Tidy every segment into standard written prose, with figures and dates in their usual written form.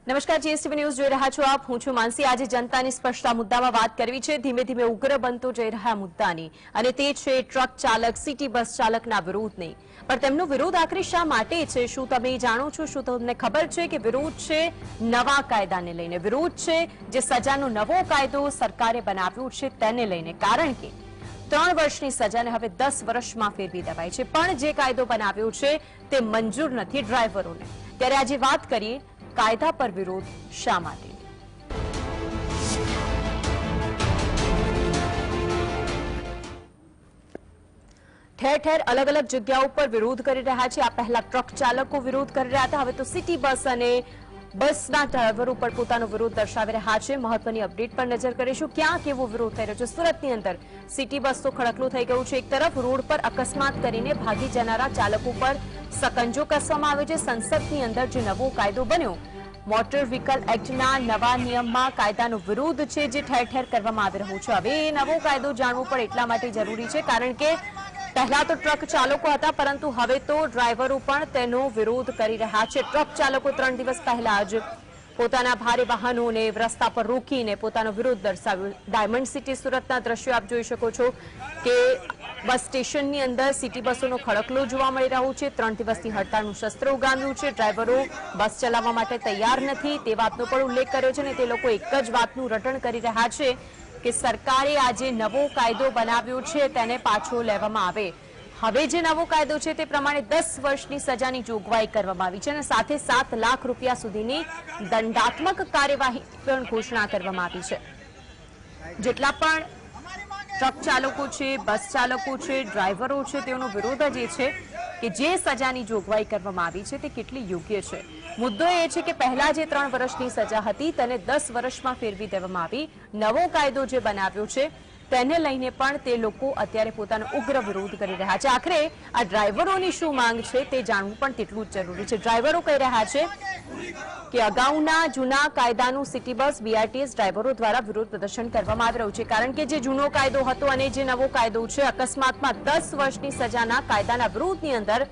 નમસ્કાર, GSTV news જોઈ રહ્યા છો આપ. હું છું માનસી. આજે જનતાની સ્પર્શતા મુદ્દામાં વાત કરવી છે. ધીમે ધીમે ઉગ્ર બનતો જઈ રહ્યા મુદ્દાની, અને તે છે ટ્રક ચાલક, સિટી બસ ચાલકના વિરોધની. પણ તેમનો વિરોધ આખરે શા માટે છે? શું તમે જાણો છો? શું તમને ખબર છે કે વિરોધ છે નવા કાયદાને લઈને? વિરોધ છે જે સજાનો નવો કાયદો સરકારે બનાવ્યો છે તેને લઈને. કારણ કે 3 વર્ષની સજાને હવે 10 વર્ષમાં ફેરવી દેવાય છે, પણ જે કાયદો બનાવ્યો છે તે મંજૂર નથી ડ્રાઈવરોને. ત્યારે આજે વાત કરીએ કાયદા પર વિરોધ શા માટે. ઠેર ઠેર અલગ અલગ જગ્યાઓ પર વિરોધ કરી રહ્યા છે. આ પહેલા ટ્રક ચાલકો વિરોધ કરી રહ્યા હતા, હવે તો સિટી બસ અને બસના ડ્રાઈવરો પર પોતાનો વિરોધ દર્શાવી રહ્યા છે. મહત્વની અપડેટ પર નજર કરીશું. ક્યાં કેવો વિરોધ થઈ રહ્યો છે? સુરતની અંદર સિટી બસ તો ખડકલું થઈ ગયું છે. એક તરફ રોડ પર અકસ્માત કરીને ભાગી જનારા ચાલકો પર સકંજો કસવામાં આવે છે. સંસદની અંદર જે નવો કાયદો બન્યો, મોટર વ્હીકલ એક્ટના નવા નિયમમાં કાયદાનો વિરોધ છે જે ઠેર ઠેર કરવામાં આવી રહ્યો છે. હવે એ નવો કાયદો જાણવો પણ એટલા માટે જરૂરી છે કારણ કે પહેલા તો ટ્રક ચાલકો હતા, પરંતુ હવે તો ડ્રાઈવરો પણ તેનો વિરોધ કરી રહ્યા છે. ટ્રક ચાલકો 3 દિવસ પહેલા જ પોતાના ભારે વાહનોને રસ્તા પર રોકીને પોતાનો વિરોધ દર્શાવ્યો. ડાયમંડ સિટી સુરતના દ્રશ્યો આપ જોઈ શકો છો કે બસ સ્ટેશનની અંદર સિટી બસોનો ખડકલો જોવા મળી રહ્યો છે. 3 દિવસથી હડતાળનું શસ્ત્ર ઉગામ્યું છે. ડ્રાઈવરો બસ ચલાવવા માટે તૈયાર નથી તે વાતનો પણ ઉલ્લેખ કર્યો છે, અને તે લોકો એક જ વાતનું રટણ કરી રહ્યા છે કે સરકારે આજે નવો કાયદો બનાવ્યો છે તેને પાછો લેવામાં આવે. હવે જે નવો કાયદો છે તે પ્રમાણે 10 વર્ષની સજાની જોગવાઈ કરવામાં આવી છે, અને સાથે 7 લાખ રૂપિયા સુધીની દંડાત્મક કાર્યવાહી પણ ઘોષણા કરવામાં આવી છે. જેટલા પણ ટ્રક ચાલકો છે, બસ ચાલકો છે, ડ્રાઈવરો છે, તેઓનો વિરોધ જ છે કે જે સજાની જોગવાઈ કરવામાં આવી છે તે કેટલી યોગ્ય છે. મુદ્દો એ છે કે પહેલા જે 3 વર્ષની સજા હતી તેને 10 વર્ષમાં ફેરવી દેવામાં આવી. નવો કાયદો જે બનાવ્યો છે તેને લઈને પણ તે લોકો અત્યારે પોતાનો ઉગ્ર વિરોધ કરી રહ્યા છે. આખરે આ ડ્રાઈવરોની શું માંગ છે તે જાણવું પણ તેટલું જ જરૂરી છે. ડ્રાઈવરો કહી રહ્યા છે કે અગાઉના જૂના કાયદાનું સિટી બસ, બીઆરટીએસ ડ્રાઈવરો દ્વારા વિરોધ પ્રદર્શન કરવામાં આવી રહ્યું છે, કારણ કે જે જૂનો કાયદો હતો અને જે નવો કાયદો છે, અકસ્માતમાં 10 વર્ષની સજાના કાયદાના વિરોધની અંદર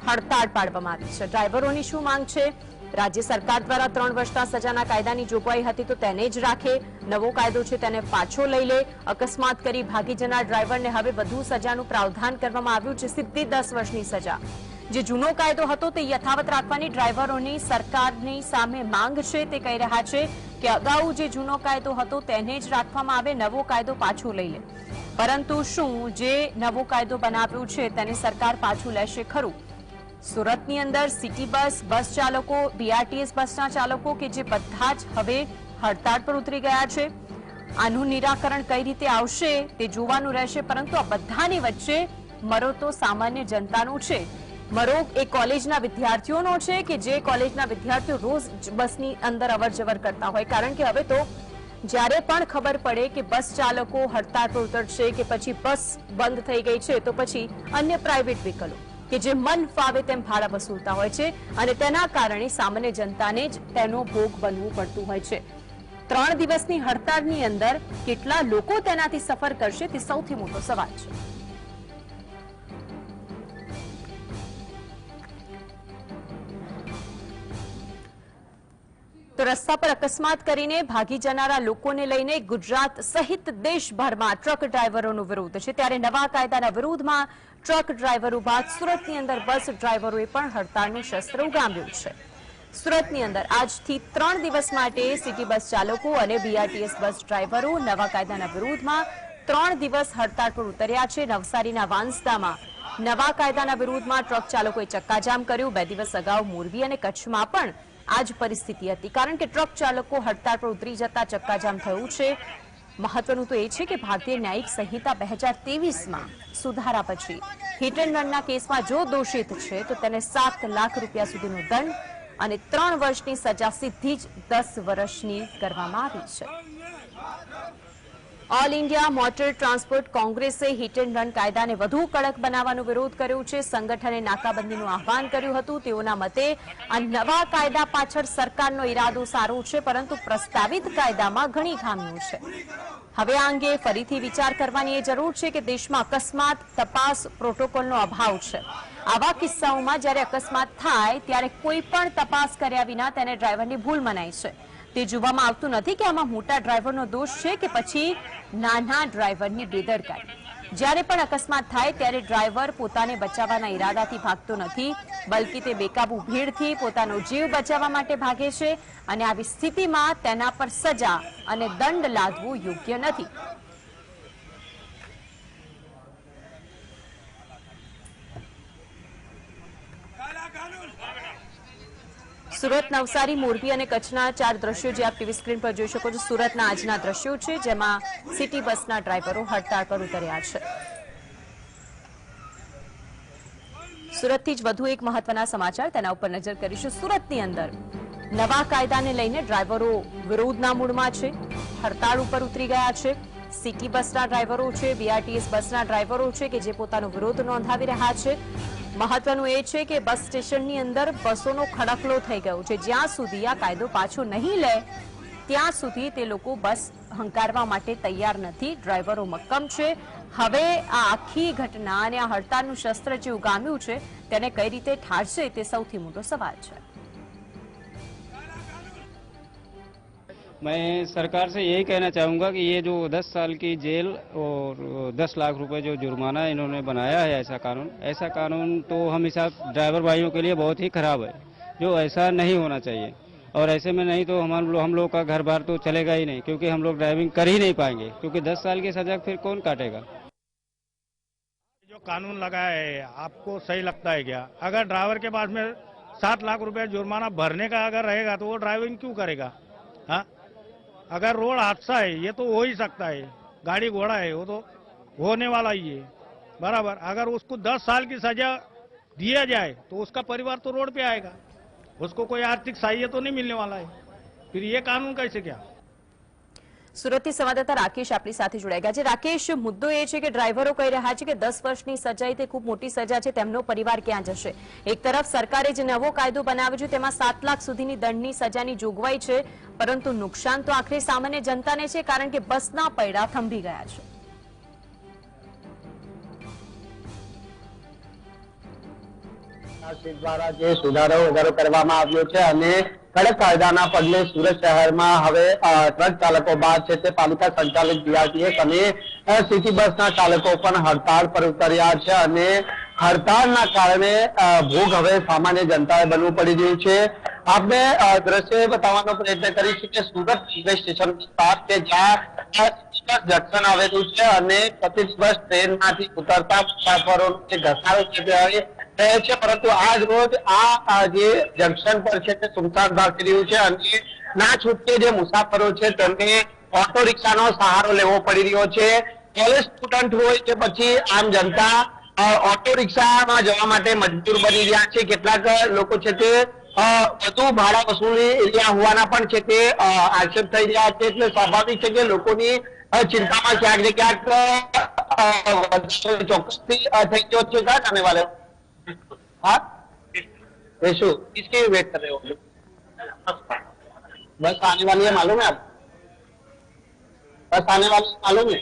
હડતાળ પાડવામાં આવી છે. ડ્રાઈવરોની શું માંગ છે? રાજ્ય સરકાર દ્વારા 3 વર્ષના સજાના કાયદાની જોગવાઈ હતી તો તેને જ રાખે. નવો કાયદો છે તેને પાછો લઈ લે. અકસ્માત કરી ભાગી જનાર ડ્રાઈવરને હવે વધુ સજાનું પ્રાવધાન કરવામાં આવ્યું છે, સીધી 10 વર્ષની સજા. જે જૂનો કાયદો હતો તે યથાવત રાખવાની ડ્રાઈવરોની સરકારની સામે માંગ છે. તે કહી રહ્યા છે કે અગાઉ જે જૂનો કાયદો હતો તેને જ રાખવામાં આવે, નવો કાયદો પાછો લઈ લે. પરંતુ શું જે નવો કાયદો બનાવ્યો છે તેને સરકાર પાછું લેશે ખરું? સુરતની અંદર સિટી બસ, બસ ચાલકો, બીઆરટીએસ બસના ચાલકો કે જે બધા જ હવે હડતાળ પર ઉતરી ગયા છે. આનું નિરાકરણ કઈ રીતે આવશે તે જોવાનું રહેશે, પરંતુ આ બધાની વચ્ચે મરો તો સામાન્ય જનતાનો છે. મરો એ કોલેજના વિદ્યાર્થીઓનો છે કે જે કોલેજના વિદ્યાર્થીઓ રોજ બસની અંદર અવર જવર કરતા હોય, કારણ કે હવે તો જ્યારે પણ ખબર પડે કે બસ ચાલકો હડતાળ પર ઉતરશે કે પછી બસ બંધ થઈ ગઈ છે તો પછી અન્ય પ્રાઇવેટ વ્હીકલો કે જે મન ફાવે તેમ ભાડા વસૂલતા હોય છે, અને તેના કારણે સામાન્ય જનતાને જ તેનો ભોગ બનવું પડતું હોય છે. 3 દિવસની હડતાળની અંદર કેટલા લોકો તેનાથી સફર કરશે તે સૌથી મોટો સવાલ છે. તો રસ્તા પર અકસ્માત કરીને ભાગી જનારા લોકોને લઈને ગુજરાત સહિત દેશભરમાં ટ્રક ડ્રાઈવરોનો વિરોધ છે. ત્યારે નવા કાયદાના વિરોધમાં ટ્રક ડ્રાઈવરો બાદ સુરતની અંદર બસ ડ્રાઈવરોએ પણ હડતાળનું શસ્ત્ર ઉગામ્યું છે. સુરતની અંદર આજથી 3 દિવસ માટે સિટી બસ ચાલકો અને બીઆરટીએસ બસ ડ્રાઈવરો નવા કાયદાના વિરોધમાં 3 દિવસ હડતાળ પર ઉતર્યા છે. નવસારીના વાંસદામાં નવા કાયદાના વિરોધમાં ટ્રક ચાલકોએ ચક્કાજામ કર્યું. 2 દિવસ અગાઉ મોરબી અને કચ્છમાં પણ આ જ પરિસ્થિતિ હતી, કારણ કે ટ્રક ચાલકો હડતાળ પર ઉતરી જતા ચક્કાજામ થયું છે. મહત્વનું તો એ છે કે ભારતીય ન્યાયિક સંહિતા 2023માં સુધારા પછી હિટ એન્ડ રનના કેસમાં જો દોષિત છે તો તેને 7 લાખ રૂપિયા સુધીનો દંડ અને 3 વર્ષની સજા સીધી જ 10 વર્ષની કરવામાં આવી છે. ઓલ ઇન્ડિયા મોટર ટ્રાન્સપોર્ટ કોંગ્રેસે હિટ એન્ડ રન કાયદાને વધુ કડક બનાવવાનો વિરોધ કર્યો છે. સંગઠને નાકાબંધીનું આહવાન કર્યું હતું. તેઓના મતે આ નવા કાયદા પાછળ સરકારનો ઈરાદો સારો છે, પરંતુ પ્રસ્તાવિત કાયદામાં ઘણી ખામીઓ છે. હવે આ અંગે ફરીથી વિચાર કરવાની એ જરૂર છે કે દેશમાં અકસ્માત તપાસ પ્રોટોકોલનો અભાવ છે. આવા કિસ્સાઓમાં જ્યારે અકસ્માત થાય ત્યારે કોઈ પણ તપાસ કર્યા વિના તેને ડ્રાઈવરની ભૂલ મનાય છે. તે જોવામાં આવતું નથી કે આમાં મોટા ડ્રાઈવરનો દોષ છે કે પછી નાના ડ્રાઈવરની બેદરકારી. જ્યારે પણ અકસ્માત થાય ત્યારે ડ્રાઈવર પોતાને બચાવવાના ઈરાદાથી ભાગતો નથી, બલકે તે બેકાબુ ભીડથી પોતાનો જીવ બચાવવા માટે ભાગે છે અને આવી સ્થિતિમાં તેના પર સજા અને દંડ લાદવો યોગ્ય નથી. સુરત, નવસારી, મોરબી અને કચ્છના 4 દ્રશ્યો જે આપ ટીવી સ્ક્રીન પર જોઈ શકો છો. સુરતના આજના દ્રશ્યો છે જેમાં સિટી બસના ડ્રાઈવરો હડતાળ પર ઉતર્યા છે. સુરતથી જ વધુ એક મહત્વના સમાચાર તેના ઉપર નજર કરીશું. સુરતની અંદર નવા કાયદાને લઈને ડ્રાઈવરો વિરોધના મૂડમાં છે, હડતાળ ઉપર ઉતરી ગયા છે. સિટી બસના ડ્રાઈવરો છે, બીઆરટીએસ બસના ડ્રાઈવરો છે કે જે પોતાનો વિરોધ નોંધાવી રહ્યા છે. મહત્વનું એ છે કે બસ સ્ટેશનની અંદર બસોનો ખડકલો થઈ ગયો છે. જ્યાં સુધી આ કાયદો પાછો નહીં લે ત્યાં સુધી તે લોકો બસ હંકારવા માટે તૈયાર નથી. ડ્રાઈવરો મક્કમ છે. હવે આ આખી ઘટના અને આ હડતાળનું શસ્ત્ર જે ઉગામ્યું છે તેને કઈ રીતે ઠારશે તે સૌથી મોટો સવાલ છે. मैं सरकार से यही कहना चाहूँगा कि ये जो 10 साल की जेल और 10 लाख रुपए जो जुर्माना इन्होंने बनाया है, ऐसा कानून तो हम हिसाब ड्राइवर भाइयों के लिए बहुत ही खराब है, जो ऐसा नहीं होना चाहिए. और ऐसे में नहीं तो हम लोग का घर बार तो चलेगा ही नहीं, क्योंकि हम लोग ड्राइविंग कर ही नहीं पाएंगे, क्योंकि 10 साल की सजा फिर कौन काटेगा. जो कानून लगा है आपको सही लगता है क्या? अगर ड्राइवर के पास में 7 लाख रुपए जुर्माना भरने का अगर रहेगा तो वो ड्राइविंग क्यों करेगा? हाँ, अगर रोड हादसा है ये तो हो ही सकता है, गाड़ी घोड़ा है वो तो होने वाला ही है, बराबर. अगर उसको 10 साल की सजा दिया जाए तो उसका परिवार तो रोड पे आएगा, उसको कोई आर्थिक सहायता तो नहीं मिलने वाला है. फिर ये कानून कैसे क्या? સુરતથી સંવાદદાતા રાકેશ આપણી સાથે જોડાઈ ગયા છે. રાકેશ, મુદ્દો એ છે કે ડ્રાઈવરો કહી રહ્યા છે કે 10 વર્ષની સજા તે ખૂબ મોટી સજા છે, તેમનો પરિવાર ક્યાં જશે? એક તરફ સરકારે જે નવો કાયદો બનાવ્યો છે તેમાં 7 લાખ સુધીની દંડની સજાની જોગવાઈ છે, પરંતુ નુકસાન તો આખરે સામાન્ય જનતાને છે, કારણ કે બસના પૈડા થંભી ગયા છે. દ્વારા જે સુધારો વધારો કરવામાં આવ્યો છે અને કડક કાયદાના પગલે સુરત શહેરમાં હવે ટ્રક ચાલકો બાદ છે તે પાલિકા સંચાલિત બીઆરટીએસ અને સિટી બસના ચાલકો પણ હડતાળ પર ઉતર્યા છે અને હડતાળના કારણે ભોગ હવે સામાન્ય જનતાએ બનવું પડી રહ્યું છે. આપણે દ્રશ્ય બતાવવાનો પ્રયત્ન કરીશું કે સુરત રેલવે સ્ટેશન વિસ્તાર કે જ્યાં જંકશન આવેલું છે અને પ્રતિ દિવસ ટ્રેનમાંથી ઉતરતા મુસાફરોનો જે ઘસારો છે છે, પરંતુ આજ રોજ આ જે જંકશન પર છે તે સુમસાન ભાગ રહ્યું છે અને ના છૂટકે જે મુસાફરો છે તેમને ઓટો રિક્ષાનો સહારો લેવો પડી રહ્યો છે. કોલેજ સ્ટુડન્ટ હોય કે પછી આમ જનતા ઓટો રિક્ષામાં જવા માટે મજબૂર બની રહ્યા છે. કેટલાક લોકો છે તે વધુ ભાડા વસૂલી રહ્યા હોવાના પણ છે તે આક્ષેપ થઈ રહ્યા છે. એટલે સ્વાભાવિક છે કે લોકોની ચિંતામાં ક્યાંક ને ક્યાંક ચોક્કસથી થઈ ગયો છે. ક્યાં જાને વાલે हाँ यशु किसके वेट कर रहे हो? बस आने वाली है, मालूम है आप? बस आने वाली मालूम है?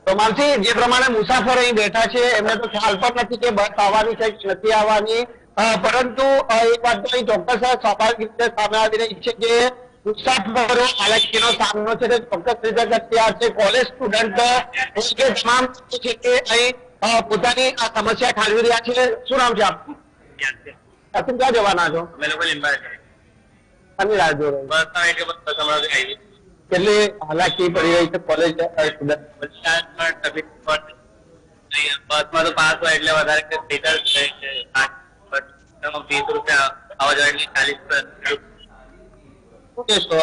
तो मानसी જે પ્રમાણે મુસાફરો અહીં બેઠા છે એમને તો ખ્યાલ પણ નથી કે બસ આવવાની છે કે નથી આવવાની, પરંતુ એક વાત તો અહીં ચોક્કસ સ્વાભાવિક રીતે સામે આવી રહી છે કે મુસાફરો હાલાકીનો સામનો છે તે ચોક્કસ રીતે કર્યા છે. કોલેજ સ્ટુડન્ટ કે તમામ છે કે અહીં પોતાની આ સમસ્યા ઠાલવી રહ્યા છે. શું નામ છે આપનું? તમે ક્યાં જવાના છો? કેટલી હાલાકી પડી રહી છે કોલેજ સ્ટુડન્ટ? બસમાં તો પાસ હોય એટલે વધારે સીટર છે, 20 રૂપિયા આવવા જવાની 40 શું કહેશો?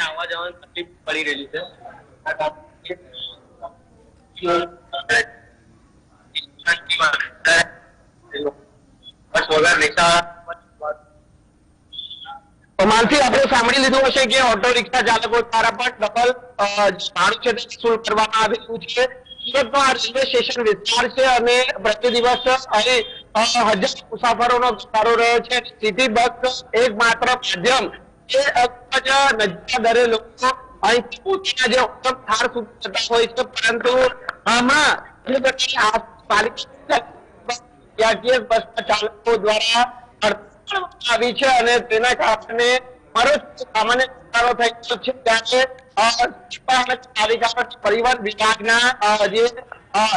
આવવા જવાની તકલીફ પડી રહેલી છે. માનથી આપણે સાંભળી લીધું હશે કે ઓટો રિક્ષા ચાલકો દ્વારા પણ ડબલ ભાડું છે તે વસૂલ કરવામાં આવેલું છે. સુરતનો આ રેલવે સ્ટેશન વિસ્તાર છે અને પ્રતિ દિવસ અહીં હજાર મુસાફરોનો ઘસારો રહ્યો છે. સિટી બસ એક માત્ર માધ્યમ જે નજીકના દરે લોકો અહીંથી પોતાના જે થાર સુધી જતા હોય છે, પરંતુ આમાં જે પ્રકારની આ પાલિકા બસના ચાલકો દ્વારા હડતાળ આવી છે અને તેના કારણે મારો સામાન્ય વિસ્તારો થઈ ગયો છે, ત્યારે પરિવહન વિભાગના જે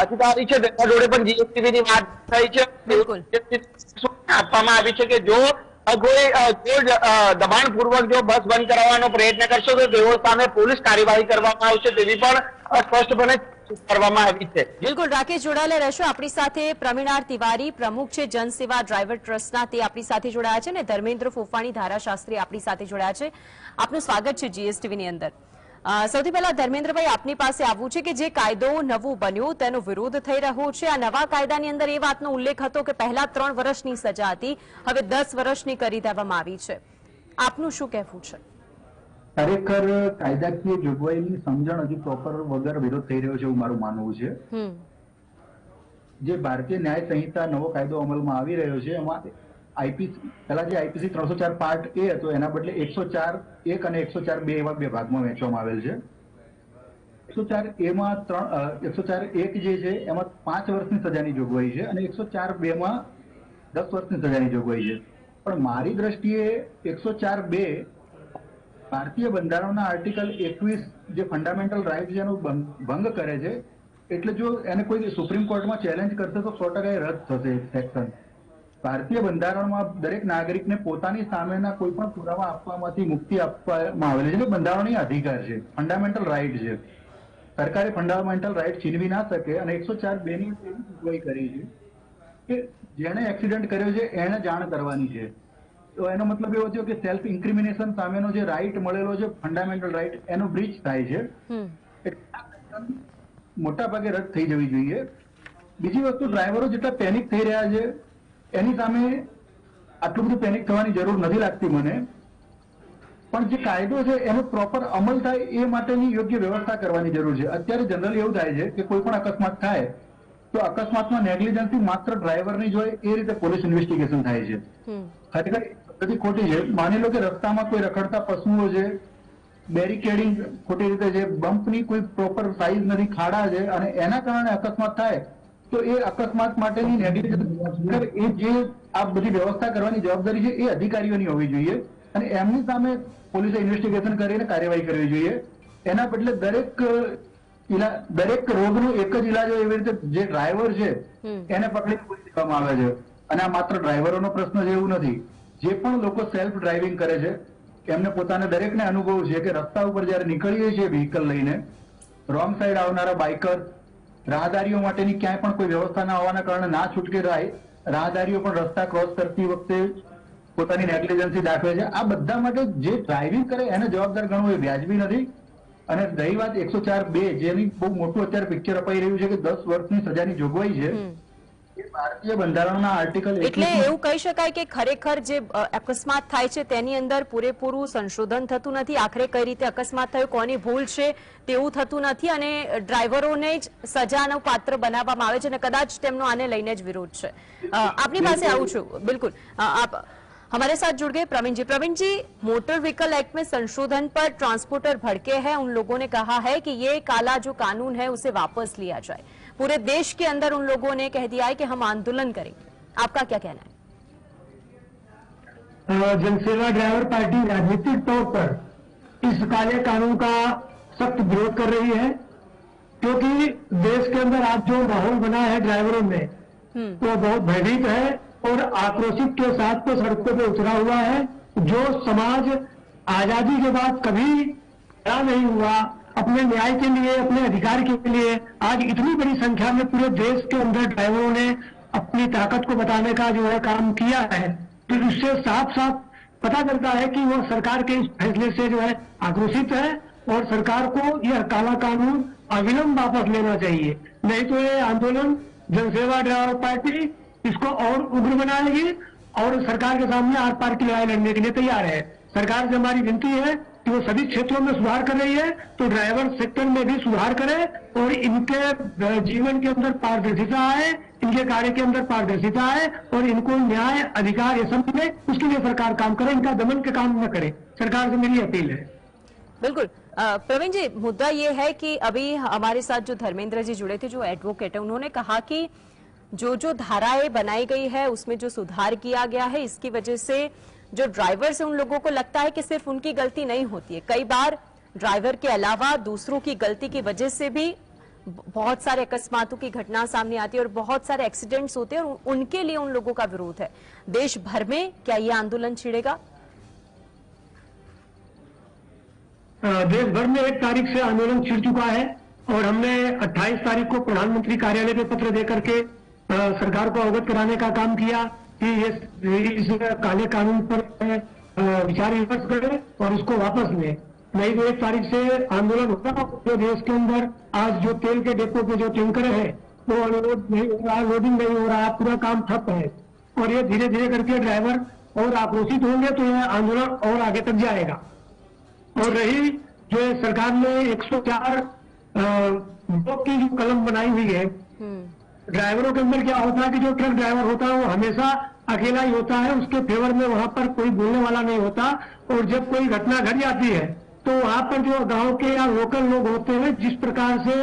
અધિકારી છે તેના જોડે પણ જીએસટીવી ની વાત થઈ છે. બિલકુલ. આપવામાં આવી છે કે જો કોઈ દબાણપૂર્વક જો બસ બંધ કરાવવાનો પ્રયત્ન કરશો તો તેઓ સામે પોલીસ કાર્યવાહી કરવામાં આવશે, તેવી પણ સ્પષ્ટપણે કરવામાં આવી છે. બિલકુલ, રાકેશ જોડાયેલા રહેશો આપણી સાથે. પ્રવીણ તિવારી પ્રમુખ છે જનસેવા ડ્રાઈવર ટ્રસ્ટના, તે આપણી સાથે જોડાયા છે, ને ધર્મેન્દ્ર ફોફાણી ધારાશાસ્ત્રી આપણી સાથે જોડાયા છે. આપનું સ્વાગત છે જીએસટીવી ની અંદર. સૌથી પહેલા ધર્મેન્દ્રભાઈ, આપની પાસે આવવું છે કે જે કાયદો નવું બન્યું તેનો વિરોધ થઈ રહ્યો છે. આ નવા કાયદાની અંદર એ વાતનો ઉલ્લેખ હતો કે પહેલા 3 વર્ષની સજા હતી, હવે 10 વર્ષની કરી દેવામાં આવી છે. આપનું શું કહેવું છે? ખરેખર કાયદાકીય જોગવાઈની સમજણ હજી પ્રોપર વગર વિરોધ થઈ રહ્યો છે એવું મારું માનવું છે. જે ભારતીય ન્યાય સંહિતા નવો કાયદો અમલમાં આવી રહ્યો છે એમાં આઈપીસી પહેલા જે આઈપીસી 304 પાર્ટ એ હતો એના બદલે 104(1) અને 104(2) એવા 2 ભાગમાં વહેંચવામાં આવેલ છે. 104(a) માં 104(1) જે છે એમાં 5 વર્ષની સજાની જોગવાઈ છે અને 104(2) માં 10 વર્ષની સજાની જોગવાઈ છે. પણ મારી દ્રષ્ટિએ 104(2) ભારતીય બંધારણના આર્ટિકલ 21 જે ફંડામેન્ટલ રાઇટ છે એનો ભંગ કરે છે. એટલે જો એને કોઈ સુપ્રીમ કોર્ટમાં ચેલેન્જ કરશે તો 100% એ રદ થશે સેક્શન. ભારતીય બંધારણમાં દરેક નાગરિકને પોતાની સામેના કોઈ પણ પુરાવા આપવામાંથી મુક્તિ આપવામાં આવેલી છે. બંધારણીય અધિકાર છે, ફંડામેન્ટલ રાઇટ છે. સરકારે ફંડામેન્ટલ રાઇટ છીનવી ના શકે અને 104(2) ની જોગવાઈ કરી છે કે જેણે એક્સિડન્ટ કર્યો છે એને જાણ કરવાની છે. તો એનો મતલબ એવો થયો કે સેલ્ફ ઇન્ક્રિમિનેશન સામેનો જે રાઇટ મળેલો છે ફંડામેન્ટલ રાઇટ એનો બ્રીચ થાય છે. મોટા ભાગે રદ થઈ જવી જોઈએ. બીજી વસ્તુ, ડ્રાઈવરો જેટલા પેનિક થઈ રહ્યા છે એની સામે આટલું બધું પેનિક થવાની જરૂર નથી લાગતી મને. પણ જે કાયદો છે એનો પ્રોપર અમલ થાય એ માટેની યોગ્ય વ્યવસ્થા કરવાની જરૂર છે. અત્યારે જનરલી એવું થાય છે કે કોઈ પણ અકસ્માત થાય તો અકસ્માતમાં નેગ્લિજન્સી માત્ર ડ્રાઈવરની જ હોય એ રીતે પોલીસ ઇન્વેસ્ટિગેશન થાય છે. ખરેખર બધી ખોટી છે. માની લો કે રસ્તામાં કોઈ રખડતા પશુઓ છે, બેરિકેડિંગ ખોટી રીતે છે, બમ્પની કોઈ પ્રોપર સાઇઝ નથી, ખાડા છે અને એના કારણે અકસ્માત થાય તો એ અકસ્માત માટેની નેગ્લિજન્સ એ જે આ બધી વ્યવસ્થા કરવાની જવાબદારી છે એ અધિકારીઓની હોવી જોઈએ અને એમની સામે પોલીસે ઇન્વેસ્ટિગેશન કરીને કાર્યવાહી કરવી જોઈએ. એના બદલે દરેક રોગનો એક જ ઈલાજ હોય એવી રીતે જે ડ્રાઈવર છે એને પકડી દેવામાં આવે છે. અને આ માત્ર ડ્રાઈવરોનો પ્રશ્ન છે એવું નથી. જે પણ લોકો સેલ્ફ ડ્રાઇવિંગ કરે છે એમને પોતાને દરેકને અનુભવ છે કે રસ્તા ઉપર જયારે નીકળીએ છીએ વ્હીકલ લઈને, રોંગ સાઈડ આવનારા બાઇકર, રાહદારીઓ માટેની ક્યાંય પણ કોઈ વ્યવસ્થા ના હોવાના કારણે ના છૂટકે રાહદારીઓ પણ રસ્તા ક્રોસ કરતી વખતે પોતાની નેગ્લિજન્સી દાખવે છે. આ બધા માટે જે ડ્રાઇવિંગ કરે એને જવાબદાર ગણવું એ વ્યાજબી નથી. અને રહી વાત 104(2) જેની બહુ મોટું અત્યારે પિક્ચર અપાઈ રહ્યું છે કે 10 વર્ષની સજાની જોગવાઈ છે, ભારતીય બંધારણના આર્ટિકલ એટલે એવું કહી શકાય કે ખરેખર જે અકસ્માત થાય છે તેની અંદર પૂરેપૂરું સંશોધન થતું નથી. આખરે કઈ રીતે અકસ્માત થયો, કોની ભૂલ છે તેવું થતું નથી અને ડ્રાઈવરોને જ સજાનો પાત્ર બનાવવામાં આવે છે અને કદાચ તેમનો આને લઈને જ વિરોધ છે. આપની પાસે આવું છું. બિલકુલ, आप हमारे साथ जुड़ गए प्रवीण जी. प्रवीण जी, मोटर व्हीकल एक्ट में संशोधन पर ट्रांसपोर्टर भड़के हैं. उन लोगों ने कहा है कि ये काला जो कानून है उसे वापस लिया जाए. पूरे देश के अंदर उन लोगों ने कह दिया है कि हम आंदोलन करेंगे. आपका क्या कहना है? जनसेवा ड्राइवर पार्टी राजनीतिक तौर पर इस काले कानून का सख्त विरोध कर रही है, क्योंकि देश के अंदर आज जो माहौल बना है ड्राइवरों में वो बहुत भयभीत है और आक्रोशित के साथ तो सड़कों पे उतरा हुआ है. जो समाज आजादी के बाद कभी खड़ा नहीं हुआ अपने न्याय के लिए, अपने अधिकार के लिए, आज इतनी बड़ी संख्या में पूरे देश के अंदर ड्राइवरों ने अपनी ताकत को बताने का जो है काम किया है, तो इससे साफ साफ पता चलता है कि वो सरकार के इस फैसले से जो है आक्रोशित है और सरकार को यह काला कानून अविलंब वापस लेना चाहिए. नहीं तो ये आंदोलन जनसेवा ड्राइवर पार्टी इसको और उग्र बनाएगी और सरकार के सामने आर पार की लड़ाई लड़ने के लिए तैयार है. सरकार से हमारी विनती है कि वो सभी क्षेत्रों में सुधार कर रही है तो ड्राइवर सेक्टर में भी सुधार करे और इनके जीवन के अंदर पारदर्शिता आए, इनके कार्य के अंदर पारदर्शिता आए और इनको न्याय अधिकार ये सब मिले, उसके लिए सरकार काम करे, इनका दमन के काम न करे. सरकार से मेरी अपील है. बिल्कुल, प्रवीण जी, मुद्दा ये है कि अभी हमारे साथ जो धर्मेंद्र जी जुड़े थे, जो एडवोकेट है, उन्होंने कहा कि जो धाराएं बनाई गई है उसमें जो सुधार किया गया है, इसकी वजह से जो ड्राइवर्स है उन लोगों को लगता है कि सिर्फ उनकी गलती नहीं होती है, कई बार ड्राइवर के अलावा दूसरों की गलती की वजह से भी बहुत सारे अकस्मातों की घटना सामने आती है और बहुत सारे एक्सीडेंट्स होते हैं और उनके लिए उन लोगों का विरोध है। देश भर में क्या ये आंदोलन छिड़ेगा? देश भर में 1 तारीख से आंदोलन छिड़ चुका है और हमने 28 तारीख को प्रधानमंत्री कार्यालय पे पत्र देकर के सरकार को अवगत कराने का काम किया कि इस काले कानून पर विचार विमर्श करें और उसको वापस लें। नहीं तो 1 तारीख से आंदोलन होगा। जो देश के अंदर आज जो तेल के डिपो पे जो टैंकर है वो अनलोड नहीं हो रहा, लोडिंग नहीं हो रहा, पूरा काम ठप है और ये धीरे धीरे करके ड्राइवर और आक्रोशित होंगे तो यह आंदोलन और आगे तक जाएगा। और रही जो सरकार ने 104 ब्लॉक की जो कलम बनाई हुई है, ड्राइवरों के अंदर क्या होता है कि जो ट्रक ड्राइवर होता है वो हमेशा अकेला ही होता है, उसके फेवर में वहां पर कोई बोलने वाला नहीं होता। और जब कोई घटना घट जाती है तो वहां पर जो गांव के या लोकल लोग होते हैं जिस प्रकार से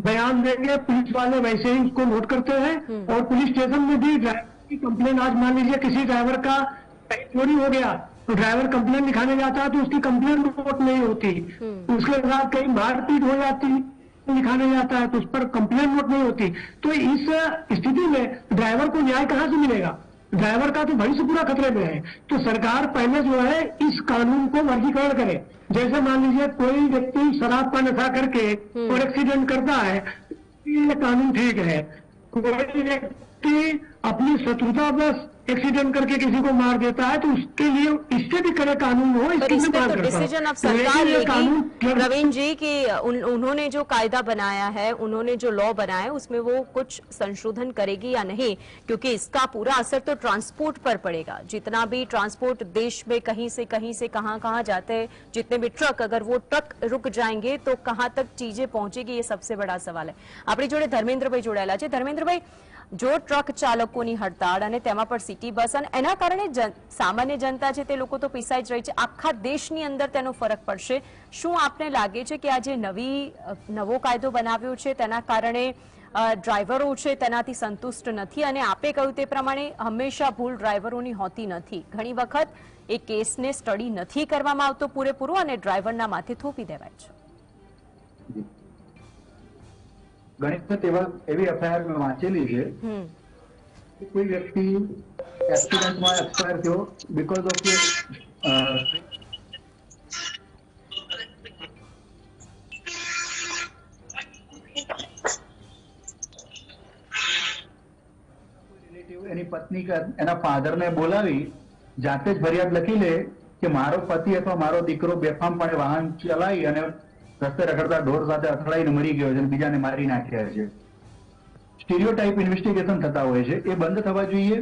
बयान देंगे पुलिस वाले वैसे ही उसको नोट करते हैं। और पुलिस स्टेशन में भी ड्राइवर की कंप्लेन, आज मान लीजिए किसी ड्राइवर का चोरी हो गया तो ड्राइवर कंप्लेन लिखाने जाता है तो उसकी कंप्लेन रिपोर्ट नहीं होती, उसके साथ कहीं मारपीट हो जाती लिखाने जाता है तो उस पर कंप्लेन नोट नहीं होती। तो इस स्थिति में ड्राइवर को न्याय कहां से मिलेगा? ड्राइवर का तो भविष्य पूरा खतरे में है। तो सरकार पहले जो है इस कानून को वर्गीकरण करे। जैसे मान लीजिए कोई व्यक्ति शराब का नशा करके और एक्सीडेंट करता है, ये कानून ठीक है। कोई व्यक्ति अपनी शत्रुता बस एक्सीडेंट करके किसी को मार देता है तो उसके लिए इससे भी कड़े कानून हो। पर इस पे तो डिसीजन अब सरकार लेगी प्रवीण जी कि उन्होंने जो कायदा बनाया है, उन्होंने जो लॉ बनाया है उसमें वो कुछ संशोधन करेगी या नहीं, क्योंकि इसका पूरा असर तो ट्रांसपोर्ट पर पड़ेगा। जितना भी ट्रांसपोर्ट देश में कहीं से कहां जाते हैं, जितने भी ट्रक, अगर वो ट्रक रुक जाएंगे तो कहां तक चीजें पहुंचेगी, ये सबसे बड़ा सवाल है। अपनी जोड़े धर्मेंद्रभाई जोड़ाયેલા છે। ધર્મેન્દ્રભાઈ, जो ट्रक चालकोની हड़ताल અને તેમાં પણ સિટી બસ અને એના કારણે સામાન્ય જનતા છે તે લોકો તો પીસાઈ જ રહી છે, આખા દેશની અંદર તેનો ફરક પડશે। શું આપને લાગે છે કે આ જે નવો કાયદો બનાવ્યો છે તેના કારણે ડ્રાઈવરો છે તેનાથી સંતુષ્ટ નથી? અને આપે કહ્યું તે પ્રમાણે હંમેશા ભૂલ ડ્રાઈવરોની હોતી નથી, ઘણી વખત એ કેસને સ્ટડી નથી કરવામાં આવતો પૂરેપૂરો અને ડ્રાઈવરના માથે થોપી દેવાય છે। ઘણી વખત એવી એફઆઈઆર મેં વાંચેલી છે કે કોઈ વ્યક્તિ એક્સિડન્ટમાં એક્સપાયર થયો બીકોઝ ઓફ એની પત્ની એના ફાધરને બોલાવી જાતે જ ફરિયાદ લખી લે કે મારો પતિ અથવા મારો દીકરો બેફામપણે વાહન ચલાવી અને રસ્તે રખડતા ઢોર સાથે અથડાઈને મરી ગયો છે અને બીજાને મારી નાખ્યા છે। સ્ટીરિયોટાઇપ ઇન્વેસ્ટિગેશન થતા હોય છે, એ બંધ થવા જોઈએ।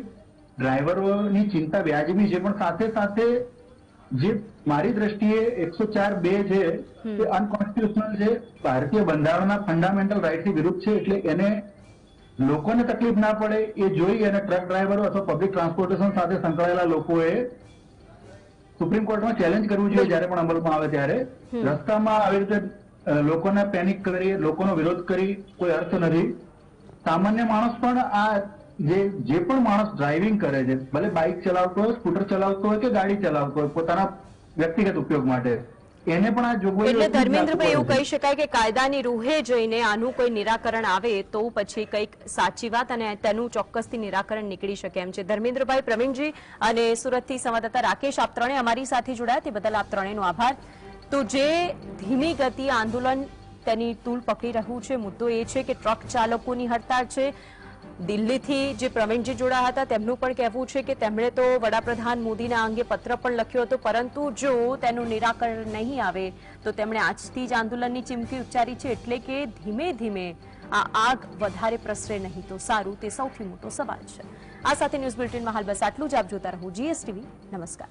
ડ્રાઈવરોની ચિંતા વ્યાજબી છે, પણ સાથે સાથે જે મારી દ્રષ્ટિએ 104(2) છે એ અનકોન્સ્ટિટ્યુશનલ છે, ભારતીય બંધારણના ફંડામેન્ટલ રાઇટથી વિરુદ્ધ છે। એટલે એને લોકોને તકલીફ ના પડે એ જોઈ અને ટ્રક ડ્રાઈવરો અથવા પબ્લિક ટ્રાન્સપોર્ટેશન સાથે સંકળાયેલા લોકોએ સુપ્રીમ કોર્ટમાં ચેલેન્જ કરવું જોઈએ જ્યારે પણ અમલમાં આવે ત્યારે। રસ્તામાં આવી રીતે લોકોને પેનિક કરી, લોકોનો વિરોધ કરી કોઈ અર્થ નથી। સામાન્ય માણસ પણ આ જે પણ માણસ ડ્રાઇવિંગ કરે છે, ભલે બાઇક ચલાવતો હોય, સ્કૂટર ચલાવતો હોય કે ગાડી ચલાવતો હોય પોતાના વ્યક્તિગત ઉપયોગ માટે, એને પણ આ જોગવાઈ એટલે ધર્મેન્દ્રભાઈ એવું કહી શકાય કે કાયદાની રૂહે જઈને આનું કોઈ નિરાકરણ આવે તો પછી કંઈક સાચી વાત અને તેનું ચોક્કસથી નિરાકરણ નીકળી શકે એમ છે। ધર્મેન્દ્રભાઈ, પ્રવીણજી અને સુરતથી સંવાદદાતા રાકેશ, આપ ત્રણે અમારી સાથે જોડાયા તે બદલ આપ ત્રણેયનો આભાર। તો જે ધીમી ગતિ આંદોલન તેની તૂલ પકડી રહ્યું છે, મુદ્દો એ છે કે ટ્રક ચાલકોની હડતાળ છે। દિલ્હીથી જે પ્રવીણજી જોડાયા હતા તેમનું પણ કહેવું છે કે તેમણે તો વડાપ્રધાન મોદીના અંગે પત્ર પણ લખ્યો હતો, પરંતુ જો તેનું નિરાકરણ નહીં આવે તો તેમણે આજથી જ આંદોલનની ચીમકી ઉચ્ચારી છે। એટલે કે ધીમે ધીમે આ આગ વધારે પ્રસરે નહીં તો સારું, તે સૌથી મોટો સવાલ છે। આ સાથે ન્યૂઝ બુલેટિનમાં હાલ બસ આટલું જ। આપ જોતા રહો GSTV। નમસ્કાર।